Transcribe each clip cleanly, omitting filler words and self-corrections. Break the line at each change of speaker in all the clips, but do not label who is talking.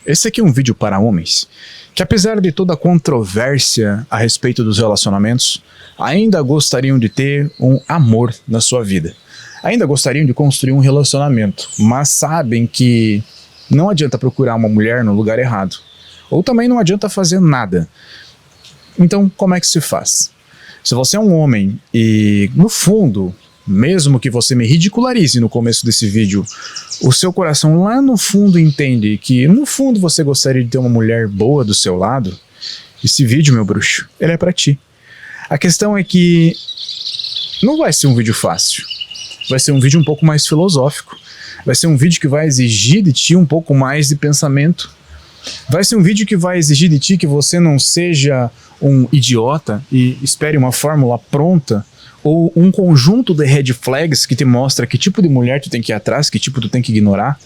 esse aqui é um vídeo para homens que, apesar de toda a controvérsia a respeito dos relacionamentos, ainda gostariam de ter um amor na sua vida. Ainda gostariam de construir um relacionamento, mas sabem que não adianta procurar uma mulher no lugar errado. Ou também não adianta fazer nada. Então, como é que se faz? Se você é um homem e, no fundo, mesmo que você me ridicularize no começo desse vídeo, o seu coração lá no fundo entende que, no fundo, você gostaria de ter uma mulher boa do seu lado, esse vídeo, meu bruxo, ele é pra ti. A questão é que não vai ser um vídeo fácil. Vai ser um vídeo um pouco mais filosófico. Vai ser um vídeo que vai exigir de ti um pouco mais de pensamento. Vai ser um vídeo que vai exigir de ti que você não seja um idiota e espere uma fórmula pronta ou um conjunto de red flags que te mostra que tipo de mulher tu tem que ir atrás, que tipo tu tem que ignorar.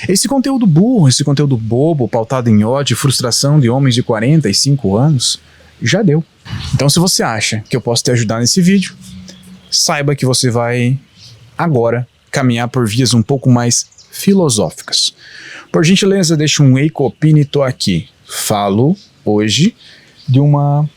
Esse conteúdo burro, esse conteúdo bobo, pautado em ódio e frustração de homens de 45 anos, já deu. Então, se você acha que eu posso te ajudar nesse vídeo, saiba que você vai agora caminhar por vias um pouco mais filosóficas. Por gentileza, deixa um Eiko Opini, tô aqui. Falo hoje de uma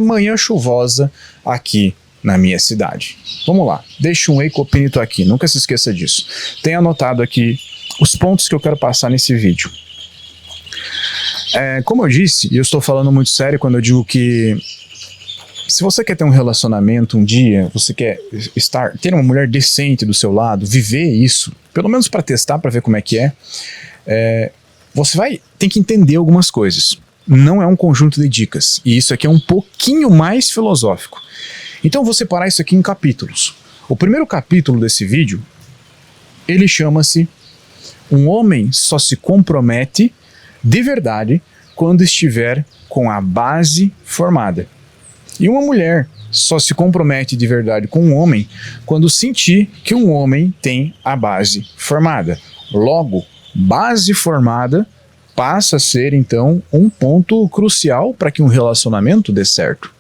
manhã chuvosa aqui na minha cidade. Vamos lá, deixa um Eiko Opini, tô aqui. Nunca se esqueça disso. Tenha anotado aqui os pontos que eu quero passar nesse vídeo. Como eu disse, e eu estou falando muito sério quando eu digo que se você quer ter um relacionamento um dia, você quer ter uma mulher decente do seu lado, viver isso, pelo menos para testar, para ver como é que você tem que entender algumas coisas. Não é um conjunto de dicas, e isso aqui é um pouquinho mais filosófico. Então eu vou separar isso aqui em capítulos. O primeiro capítulo desse vídeo, ele chama-se Um homem só se compromete de verdade quando estiver com a base formada. E uma mulher só se compromete de verdade com um homem quando sentir que um homem tem a base formada. Logo, base formada passa a ser, então, um ponto crucial para que um relacionamento dê certo.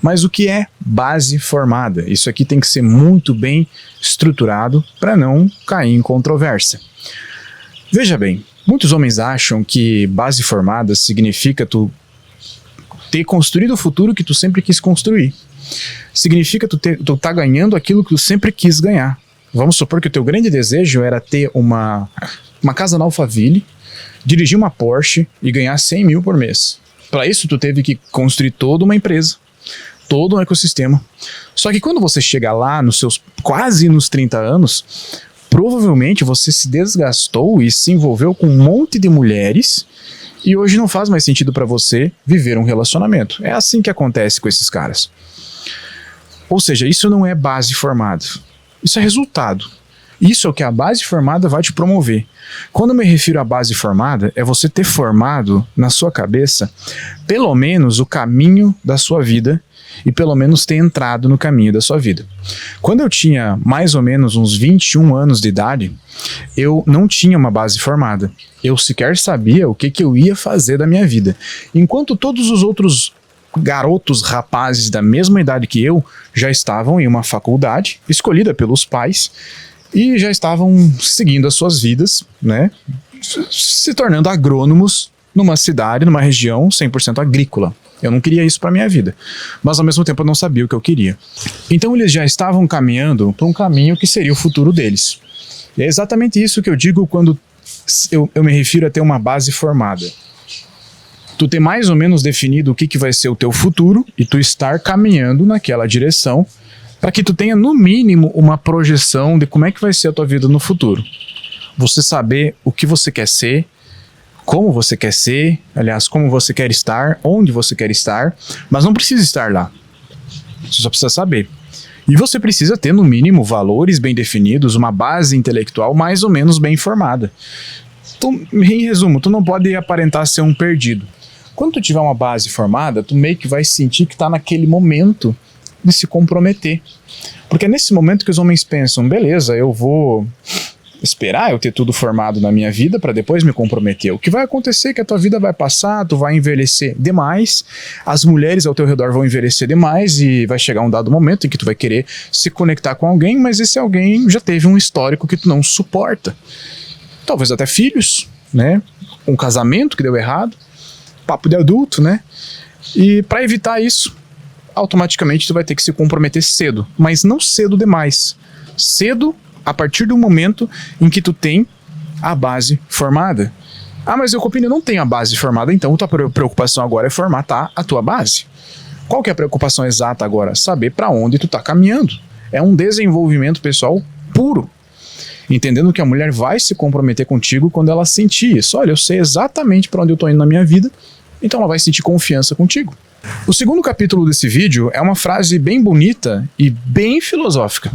Mas o que é base formada? Isso aqui tem que ser muito bem estruturado para não cair em controvérsia. Veja bem, muitos homens acham que base formada significa tu ter construído o futuro que tu sempre quis construir. Significa tu tá ganhando aquilo que tu sempre quis ganhar. Vamos supor que o teu grande desejo era ter uma casa na Alphaville, dirigir uma Porsche e ganhar 100 mil por mês. Para isso tu teve que construir toda uma empresa, todo um ecossistema. Só que quando você chega lá quase nos 30 anos, provavelmente você se desgastou e se envolveu com um monte de mulheres e hoje não faz mais sentido para você viver um relacionamento. É assim que acontece com esses caras. Ou seja, isso não é base formada. Isso é resultado. Isso é o que a base formada vai te promover. Quando eu me refiro à base formada, é você ter formado na sua cabeça pelo menos o caminho da sua vida e pelo menos ter entrado no caminho da sua vida. Quando eu tinha mais ou menos uns 21 anos de idade, eu não tinha uma base formada. Eu sequer sabia o que eu ia fazer da minha vida. Enquanto todos os outros garotos, rapazes da mesma idade que eu, já estavam em uma faculdade escolhida pelos pais e já estavam seguindo as suas vidas, né, se tornando agrônomos numa cidade, numa região 100% agrícola. Eu não queria isso para minha vida, mas ao mesmo tempo eu não sabia o que eu queria. Então eles já estavam caminhando para um caminho que seria o futuro deles. E é exatamente isso que eu digo quando eu me refiro a ter uma base formada. Tu ter mais ou menos definido o que vai ser o teu futuro e tu estar caminhando naquela direção para que tu tenha no mínimo uma projeção de como é que vai ser a tua vida no futuro. Você saber o que você quer ser, como você quer ser, aliás, como você quer estar, onde você quer estar, mas não precisa estar lá. Você só precisa saber. E você precisa ter, no mínimo, valores bem definidos, uma base intelectual mais ou menos bem formada. Então, em resumo, tu não pode aparentar ser um perdido. Quando tu tiver uma base formada, tu meio que vai sentir que está naquele momento de se comprometer. Porque é nesse momento que os homens pensam, beleza, eu vou esperar eu ter tudo formado na minha vida para depois me comprometer. O que vai acontecer é que a tua vida vai passar, tu vai envelhecer demais, as mulheres ao teu redor vão envelhecer demais e vai chegar um dado momento em que tu vai querer se conectar com alguém, mas esse alguém já teve um histórico que tu não suporta. Talvez até filhos, né? um casamento que deu errado, papo de adulto, né? E para evitar isso, automaticamente tu vai ter que se comprometer cedo, mas não cedo demais. Cedo a partir do momento em que tu tem a base formada. Ah, mas eu, Copini, não tenho a base formada, então a tua preocupação agora é formatar a tua base. Qual que é a preocupação exata agora? Saber para onde tu tá caminhando. É um desenvolvimento pessoal puro. Entendendo que a mulher vai se comprometer contigo quando ela sentir isso. Olha, eu sei exatamente para onde eu tô indo na minha vida, então ela vai sentir confiança contigo. O segundo capítulo desse vídeo é uma frase bem bonita e bem filosófica.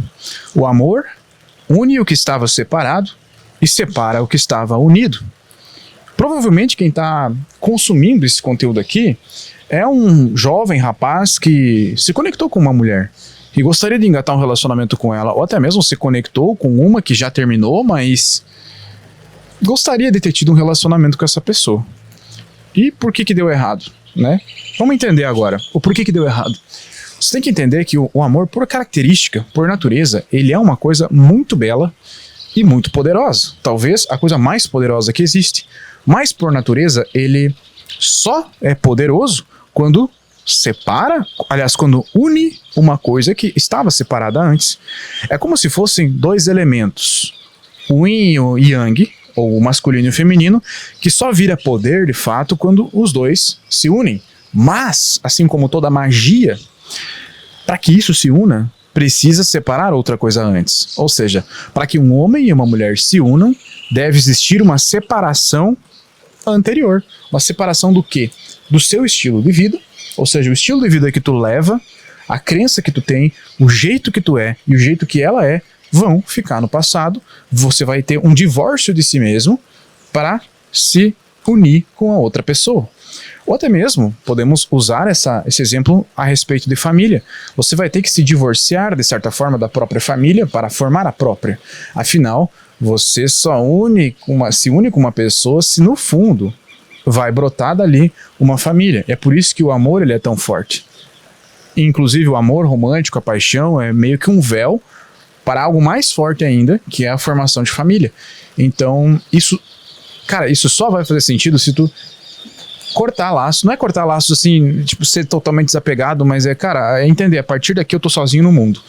O amor une o que estava separado e separa o que estava unido. Provavelmente quem está consumindo esse conteúdo aqui é um jovem rapaz que se conectou com uma mulher e gostaria de engatar um relacionamento com ela, ou até mesmo se conectou com uma que já terminou, mas gostaria de ter tido um relacionamento com essa pessoa. E por que deu errado, né? Vamos entender agora o porquê que deu errado. Você tem que entender que o amor, por característica, por natureza, ele é uma coisa muito bela e muito poderosa. Talvez a coisa mais poderosa que existe. Mas por natureza, ele só é poderoso quando separa, aliás, quando une uma coisa que estava separada antes. É como se fossem dois elementos, o yin e o yang, ou o masculino e o feminino, que só vira poder de fato quando os dois se unem. Mas, assim como toda magia, para que isso se una, precisa separar outra coisa antes. Ou seja, para que um homem e uma mulher se unam, deve existir uma separação anterior. Uma separação do quê? Do seu estilo de vida, ou seja, o estilo de vida que tu leva, a crença que tu tem, o jeito que tu é e o jeito que ela é, vão ficar no passado. Você vai ter um divórcio de si mesmo para se unir com a outra pessoa. Ou até mesmo, podemos usar esse exemplo a respeito de família. Você vai ter que se divorciar, de certa forma, da própria família para formar a própria. Afinal, você só se une com uma pessoa se no fundo vai brotar dali uma família. É por isso que o amor ele é tão forte. Inclusive o amor romântico, a paixão, é meio que um véu para algo mais forte ainda, que é a formação de família. Então, isso só vai fazer sentido se tu cortar laço. Não é cortar laços assim, tipo, ser totalmente desapegado, mas é entender, a partir daqui eu tô sozinho no mundo.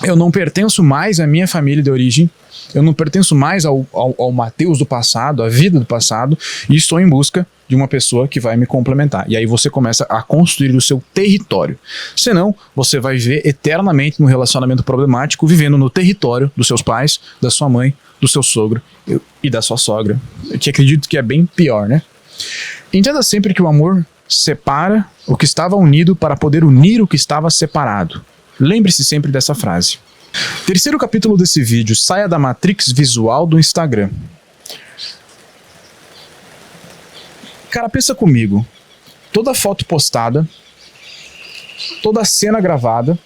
Eu não pertenço mais à minha família de origem, eu não pertenço mais ao Mateus do passado, à vida do passado, e estou em busca de uma pessoa que vai me complementar. E aí você começa a construir o seu território. Senão, você vai viver eternamente num relacionamento problemático, vivendo no território dos seus pais, da sua mãe, do seu sogro e da sua sogra, que acredito que é bem pior, né? Entenda sempre que o amor separa o que estava unido para poder unir o que estava separado. Lembre-se sempre dessa frase. Terceiro capítulo desse vídeo, saia da matrix visual do Instagram. Cara, pensa comigo. Toda foto postada, toda cena gravada,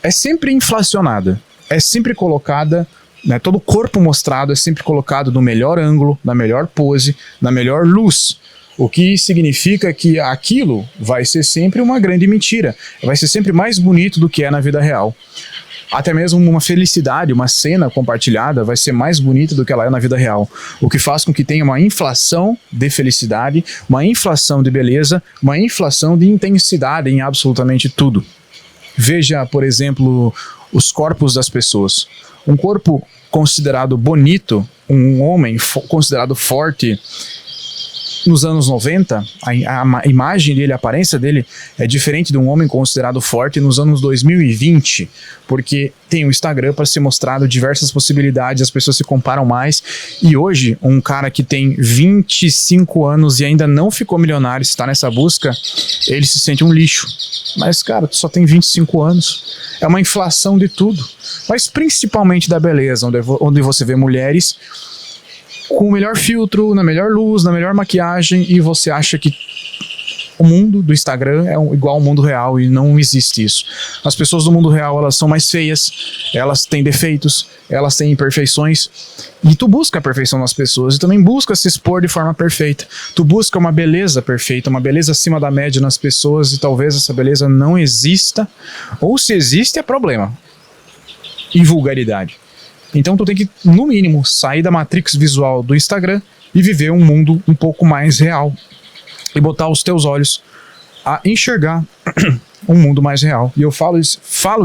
é sempre inflacionada. É sempre colocada, né, todo o corpo mostrado é sempre colocado no melhor ângulo, na melhor pose, na melhor luz. O que significa que aquilo vai ser sempre uma grande mentira. Vai ser sempre mais bonito do que é na vida real. Até mesmo uma felicidade, uma cena compartilhada vai ser mais bonita do que ela é na vida real. O que faz com que tenha uma inflação de felicidade, uma inflação de beleza, uma inflação de intensidade em absolutamente tudo. Veja, por exemplo, os corpos das pessoas. Um corpo considerado bonito, um homem considerado forte, nos anos 90, a imagem dele, a aparência dele é diferente de um homem considerado forte nos anos 2020, porque tem o Instagram para ser mostrado diversas possibilidades, as pessoas se comparam mais, e hoje um cara que tem 25 anos e ainda não ficou milionário, está nessa busca, ele se sente um lixo. Mas cara, tu só tem 25 anos, é uma inflação de tudo, mas principalmente da beleza, onde você vê mulheres com o melhor filtro, na melhor luz, na melhor maquiagem, e você acha que o mundo do Instagram é igual ao mundo real, e não existe isso. As pessoas do mundo real, elas são mais feias, elas têm defeitos, elas têm imperfeições, e tu busca a perfeição nas pessoas, e também busca se expor de forma perfeita. Tu busca uma beleza perfeita, uma beleza acima da média nas pessoas, e talvez essa beleza não exista, ou se existe é problema e vulgaridade. Então tu tem que, no mínimo, sair da matrix visual do Instagram e viver um mundo um pouco mais real. E botar os teus olhos a enxergar um mundo mais real. E eu falo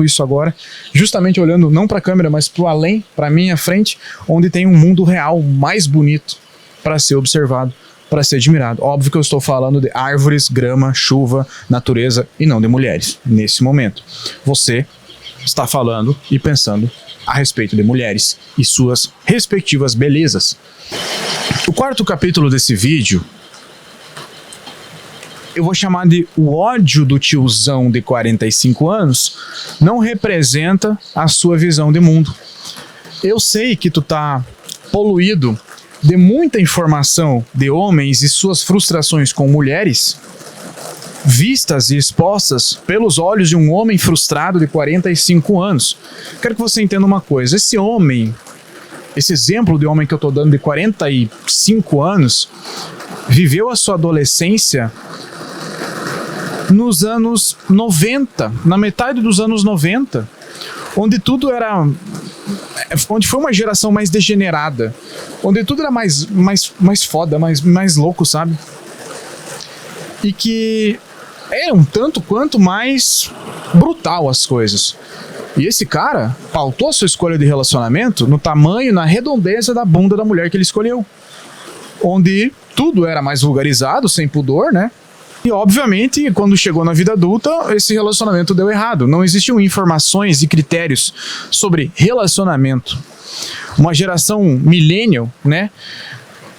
isso agora, justamente olhando não para a câmera, mas para o além, para minha frente, onde tem um mundo real mais bonito para ser observado, para ser admirado. Óbvio que eu estou falando de árvores, grama, chuva, natureza e não de mulheres, nesse momento. Você está falando e pensando a respeito de mulheres e suas respectivas belezas. O quarto capítulo desse vídeo eu vou chamar de o ódio do tiozão de 45 anos não representa a sua visão de mundo. Eu sei que tu tá poluído de muita informação de homens e suas frustrações com mulheres, vistas e expostas pelos olhos de um homem frustrado de 45 anos. Quero que você entenda uma coisa, esse homem, esse exemplo de homem que eu tô dando de 45 anos, viveu a sua adolescência nos anos 90, na metade dos anos 90, onde tudo era... onde foi uma geração mais degenerada, onde tudo era mais foda, mais louco, sabe? E que era um tanto quanto mais brutal as coisas. E esse cara pautou a sua escolha de relacionamento no tamanho, na redondeza da bunda da mulher que ele escolheu. Onde tudo era mais vulgarizado, sem pudor, né? E, obviamente, quando chegou na vida adulta, esse relacionamento deu errado. Não existiam informações e critérios sobre relacionamento. Uma geração millennial, né?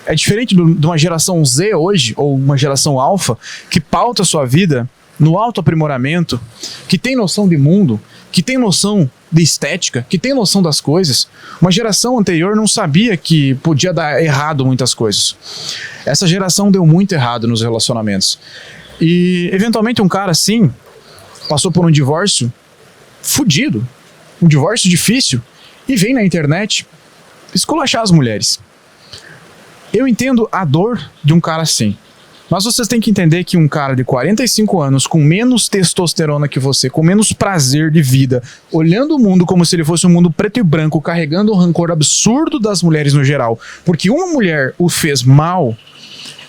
É diferente de uma geração Z hoje, ou uma geração alfa, que pauta a sua vida no autoaprimoramento, que tem noção de mundo, que tem noção de estética, que tem noção das coisas. Uma geração anterior não sabia que podia dar errado muitas coisas. Essa geração deu muito errado nos relacionamentos. E, eventualmente, um cara assim passou por um divórcio fudido, um divórcio difícil, e vem na internet esculachar as mulheres. Eu entendo a dor de um cara assim. Mas vocês têm que entender que um cara de 45 anos, com menos testosterona que você, com menos prazer de vida, olhando o mundo como se ele fosse um mundo preto e branco, carregando um rancor absurdo das mulheres no geral, porque uma mulher o fez mal,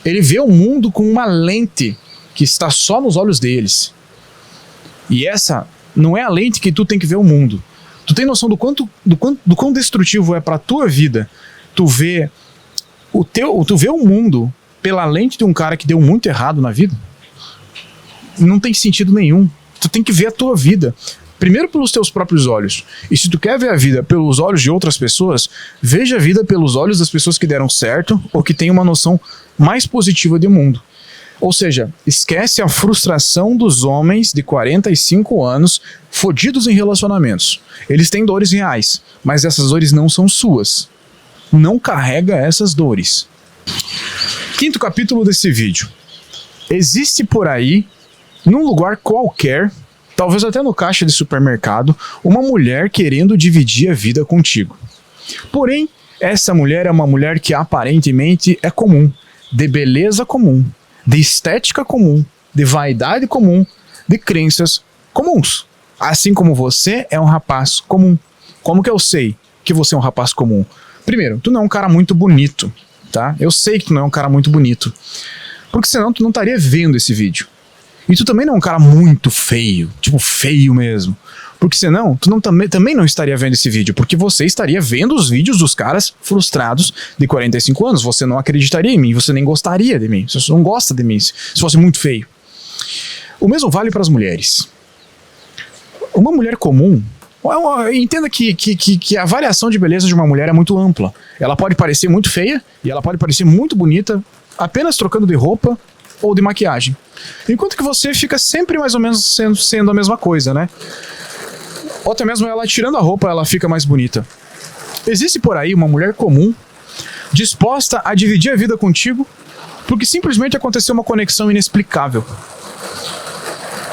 ele vê o mundo com uma lente que está só nos olhos deles. E essa não é a lente que tu tem que ver o mundo. Tu tem noção do quão destrutivo é pra tua vida tu vê o mundo pela lente de um cara que deu muito errado na vida? Não tem sentido nenhum. Tu tem que ver a tua vida primeiro pelos teus próprios olhos. E se tu quer ver a vida pelos olhos de outras pessoas, veja a vida pelos olhos das pessoas que deram certo ou que têm uma noção mais positiva de mundo. Ou seja, esquece a frustração dos homens de 45 anos fodidos em relacionamentos. Eles têm dores reais, mas essas dores não são suas. Não carrega essas dores. Quinto capítulo desse vídeo. Existe por aí, num lugar qualquer, talvez até no caixa de supermercado, uma mulher querendo dividir a vida contigo. Porém, essa mulher é uma mulher que aparentemente é comum, de beleza comum, de estética comum, de vaidade comum, de crenças comuns. Assim como você é um rapaz comum. Como que eu sei que você é um rapaz comum? Primeiro, tu não é um cara muito bonito, tá? Eu sei que tu não é um cara muito bonito, porque senão tu não estaria vendo esse vídeo. E tu também não é um cara muito feio, tipo feio mesmo, porque senão tu também não estaria vendo esse vídeo, porque você estaria vendo os vídeos dos caras frustrados de 45 anos, você não acreditaria em mim, você nem gostaria de mim, você não gosta de mim se fosse muito feio. O mesmo vale para as mulheres. Uma mulher comum, entenda que a variação de beleza de uma mulher é muito ampla. Ela pode parecer muito feia e ela pode parecer muito bonita apenas trocando de roupa ou de maquiagem. Enquanto que você fica sempre mais ou menos sendo a mesma coisa, né? Ou até mesmo ela tirando a roupa, ela fica mais bonita. Existe por aí uma mulher comum disposta a dividir a vida contigo porque simplesmente aconteceu uma conexão inexplicável.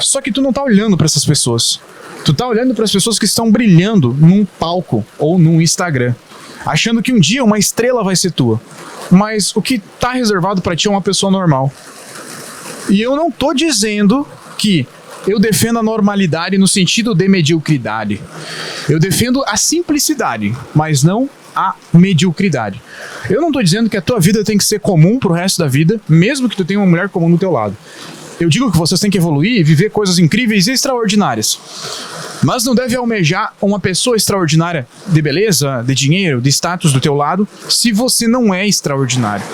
Só que tu não tá olhando para essas pessoas. Tu tá olhando para as pessoas que estão brilhando num palco ou num Instagram, achando que um dia uma estrela vai ser tua. Mas o que tá reservado para ti é uma pessoa normal. E eu não tô dizendo que Eu defendo a normalidade no sentido de mediocridade. Eu defendo a simplicidade, mas não a mediocridade. Eu não estou dizendo que a tua vida tem que ser comum pro resto da vida, mesmo que tu tenha uma mulher comum do teu lado. Eu digo que vocês têm que evoluir e viver coisas incríveis e extraordinárias. Mas não deve almejar uma pessoa extraordinária de beleza, de dinheiro, de status do teu lado, se você não é extraordinário.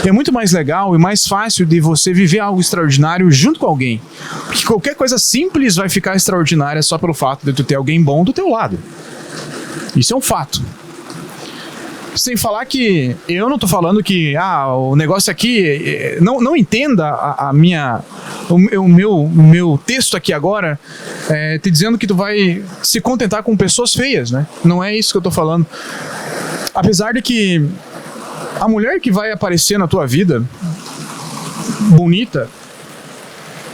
É muito mais legal e mais fácil de você viver algo extraordinário junto com alguém. Porque qualquer coisa simples vai ficar extraordinária só pelo fato de tu ter alguém bom do teu lado. Isso é um fato. Sem falar que eu não tô falando que o negócio aqui, não entenda o meu texto aqui agora te dizendo que tu vai se contentar com pessoas feias, né? Não é isso que eu tô falando. Apesar de que a mulher que vai aparecer na tua vida, bonita,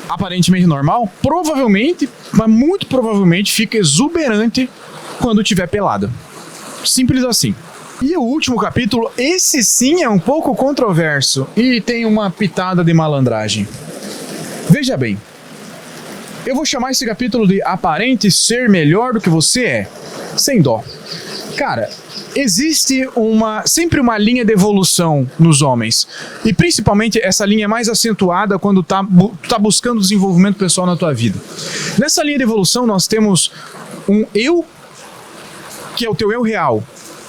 aparentemente normal, provavelmente, mas muito provavelmente fica exuberante quando tiver pelada. Simples assim. E o último capítulo, esse sim é um pouco controverso e tem uma pitada de malandragem. Veja bem, eu vou chamar esse capítulo de Aparente Ser Melhor do que Você É, sem dó. Cara, existe sempre uma linha de evolução nos homens. E principalmente essa linha é mais acentuada quando tá buscando desenvolvimento pessoal na tua vida. Nessa linha de evolução nós temos um eu, que é o teu eu real,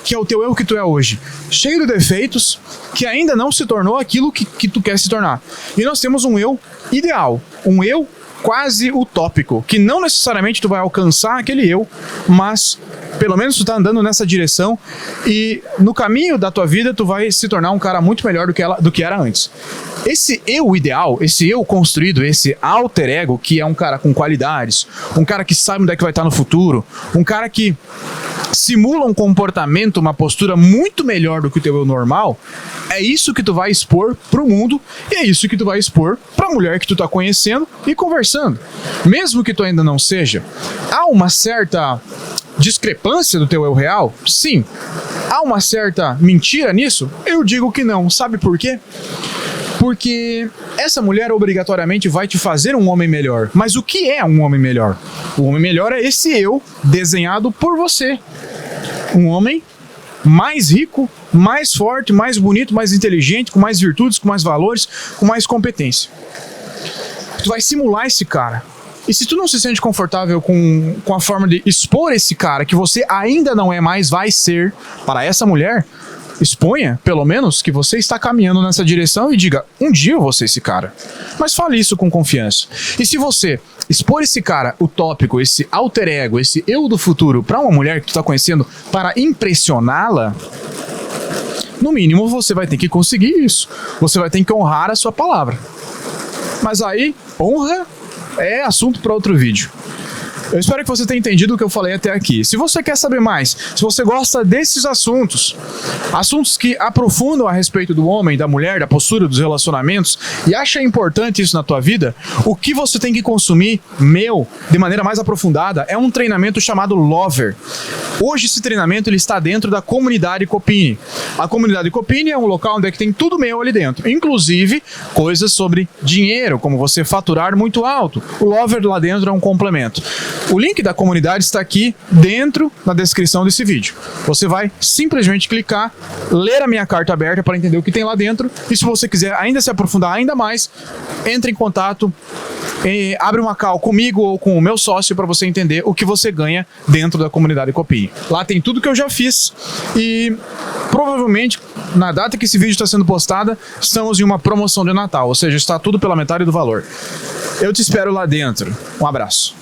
que é o teu eu que tu é hoje, cheio de defeitos, que ainda não se tornou aquilo que tu quer se tornar. E nós temos um eu ideal, um eu quase utópico, que não necessariamente tu vai alcançar aquele eu, mas pelo menos tu tá andando nessa direção e no caminho da tua vida tu vai se tornar um cara muito melhor do que era antes. Esse eu ideal, esse eu construído, esse alter ego, que é um cara com qualidades, um cara que sabe onde é que vai estar no futuro, um cara que simula um comportamento, uma postura muito melhor do que o teu eu normal, é isso que tu vai expor pro mundo e é isso que tu vai expor pra mulher que tu tá conhecendo e conversando. Mesmo que tu ainda não seja, há uma certa discrepância do teu eu real? Sim. Há uma certa mentira nisso? Eu digo que não. Sabe por quê? Porque essa mulher obrigatoriamente vai te fazer um homem melhor. Mas o que é um homem melhor? O homem melhor é esse eu desenhado por você. Um homem mais rico, mais forte, mais bonito, mais inteligente, com mais virtudes, com mais valores, com mais competência. Tu vai simular esse cara. E se tu não se sente confortável com a forma de expor esse cara que você ainda não é mais, vai ser para essa mulher, exponha, pelo menos, que você está caminhando nessa direção e diga, um dia eu vou ser esse cara. Mas fale isso com confiança. E se você expor esse cara utópico, esse alter ego, esse eu do futuro para uma mulher que tu está conhecendo para impressioná-la, no mínimo você vai ter que conseguir isso. Você vai ter que honrar a sua palavra. Mas aí, honra é assunto para outro vídeo. Eu espero que você tenha entendido o que eu falei até aqui. Se você quer saber mais, se você gosta desses assuntos que aprofundam a respeito do homem, da mulher, da postura, dos relacionamentos, e acha importante isso na tua vida, o que você tem que consumir, de maneira mais aprofundada, é um treinamento chamado Lover. Hoje esse treinamento ele está dentro da comunidade Copini. A comunidade Copini é um local onde é que tem tudo meu ali dentro, inclusive coisas sobre dinheiro, como você faturar muito alto. O Lover lá dentro é um complemento. O link da comunidade está aqui dentro na descrição desse vídeo. Você vai simplesmente clicar, ler a minha carta aberta para entender o que tem lá dentro. E se você quiser ainda se aprofundar ainda mais, entre em contato, abre uma call comigo ou com o meu sócio para você entender o que você ganha dentro da comunidade Copini. Lá tem tudo que eu já fiz e provavelmente na data que esse vídeo está sendo postado, estamos em uma promoção de Natal, ou seja, está tudo pela metade do valor. Eu te espero lá dentro. Um abraço.